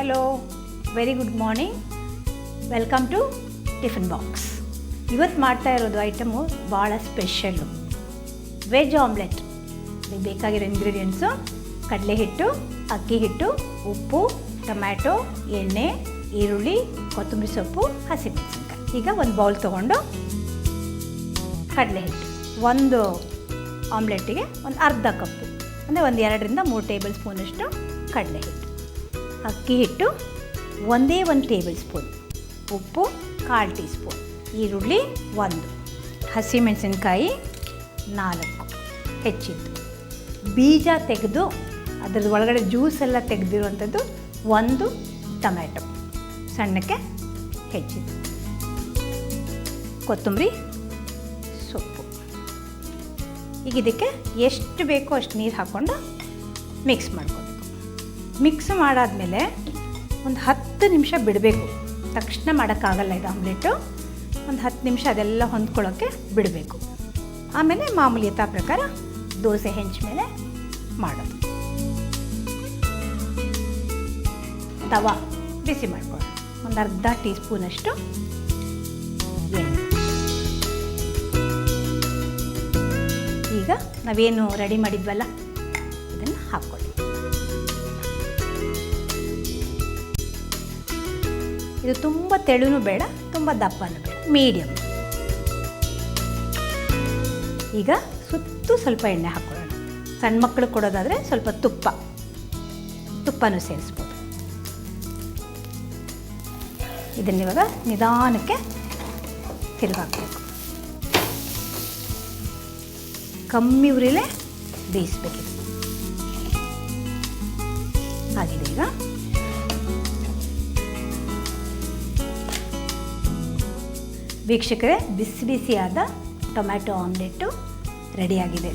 Hello, very good morning. Welcome to tiffin box. ಇವತ್ತು ಮಾಡ್ತಾ ಇರೋದು ಐಟಮು ಭಾಳ ಸ್ಪೆಷಲ್ಲು, ವೆಜ್ ಆಮ್ಲೆಟ್. ಇದಕ್ಕೆ ಬೇಕಾಗಿರೋ ಇಂಗ್ರೀಡಿಯೆಂಟ್ಸು: ಕಡಲೆ ಹಿಟ್ಟು, ಅಕ್ಕಿ ಹಿಟ್ಟು, ಉಪ್ಪು, ಟೊಮ್ಯಾಟೊ, ಎಣ್ಣೆ, ಈರುಳ್ಳಿ, ಕೊತ್ತಂಬರಿ ಸೊಪ್ಪು, ಹಸಿಮೆಣಸಿನ್ಕಾಯಿ. ಈಗ ಒಂದು ಬೌಲ್ ತೊಗೊಂಡು ಕಡಲೆ ಹಿಟ್ಟು, ಒಂದು ಆಮ್ಲೆಟ್ಟಿಗೆ ಒಂದು ಅರ್ಧ ಕಪ್ಪು, ಅಂದರೆ ಒಂದು 2ರಿಂದ 3 ಟೇಬಲ್ ಸ್ಪೂನಷ್ಟು ಕಡಲೆ ಹಿಟ್ಟು. ಅಕ್ಕಿ ಹಿಟ್ಟು 1 ಟೇಬಲ್ ಸ್ಪೂನ್, ಉಪ್ಪು 1/4 ಟೀ ಸ್ಪೂನ್, ಈರುಳ್ಳಿ 1, ಹಸಿಮೆಣಸಿನ್ಕಾಯಿ 4 ಹೆಚ್ಚಿದ್ದು, ಬೀಜ ತೆಗೆದು ಅದರದ್ದು ಒಳಗಡೆ ಜ್ಯೂಸೆಲ್ಲ ತೆಗೆದಿರುವಂಥದ್ದು 1 ಟೊಮ್ಯಾಟೊ ಸಣ್ಣಕ್ಕೆ ಹೆಚ್ಚಿದ್ದು, ಕೊತ್ತಂಬರಿ ಸೊಪ್ಪು. ಈಗ ಇದಕ್ಕೆ ಎಷ್ಟು ಬೇಕೋ ಅಷ್ಟು ನೀರು ಹಾಕ್ಕೊಂಡು ಮಿಕ್ಸ್ ಮಾಡ್ಕೋಬೇಕು. ಮಿಕ್ಸ್ ಮಾಡಾದಮೇಲೆ ಒಂದು 10 ನಿಮಿಷ ಬಿಡಬೇಕು. ತಕ್ಷಣ ಮಾಡೋಕ್ಕಾಗಲ್ಲ ಇದು ಆಮ್ಲೆಟು. ಒಂದು 10 ನಿಮಿಷ ಅದೆಲ್ಲ ಹೊಂದ್ಕೊಳ್ಳೋಕ್ಕೆ ಬಿಡಬೇಕು. ಆಮೇಲೆ ಮಾಮೂಲಿ ಯಥಾ ಪ್ರಕಾರ ದೋಸೆ ಹೆಂಚು ಮೇಲೆ ಮಾಡೋದು. ತವಾ ಬಿಸಿ ಮಾಡ್ಕೊಳ್ಳೋಣ. ಒಂದು ಅರ್ಧ ಟೀ ಸ್ಪೂನಷ್ಟು ಎಣ್ಣೆ. ಈಗ ನಾವೇನು ರೆಡಿ ಮಾಡಿದ್ವಲ್ಲ ಇದನ್ನು ಹಾಕ್ಕೊಳ್ಳಿ. ಇದು ತುಂಬ ತೆಳುನೂ ಬೇಡ, ತುಂಬ ದಪ್ಪನೂ ಬೇಡ, ಮೀಡಿಯಮ್. ಈಗ ಸುತ್ತು ಸ್ವಲ್ಪ ಎಣ್ಣೆ ಹಾಕ್ಕೊಳ್ಳೋಣ. ಸಣ್ಣ ಮಕ್ಕಳು ಕೊಡೋದಾದರೆ ಸ್ವಲ್ಪ ತುಪ್ಪನೂ ಸೇರಿಸ್ಬೋದು. ಇದನ್ನಿವಾಗ ನಿಧಾನಕ್ಕೆ ತಿರುಗಾಕಬೇಕು. ಕಮ್ಮಿ ಉರಿಲೇ ಬೇಯಿಸ್ಬೇಕಿದೆ. ಆಗಿದೆ. ಈಗ ವೀಕ್ಷಕರೇ, ಬಿಸಿ ಬಿಸಿಯಾದ ಟೊಮ್ಯಾಟೊ ಆಮ್ಲೆಟ್ಟು ರೆಡಿಯಾಗಿದೆ.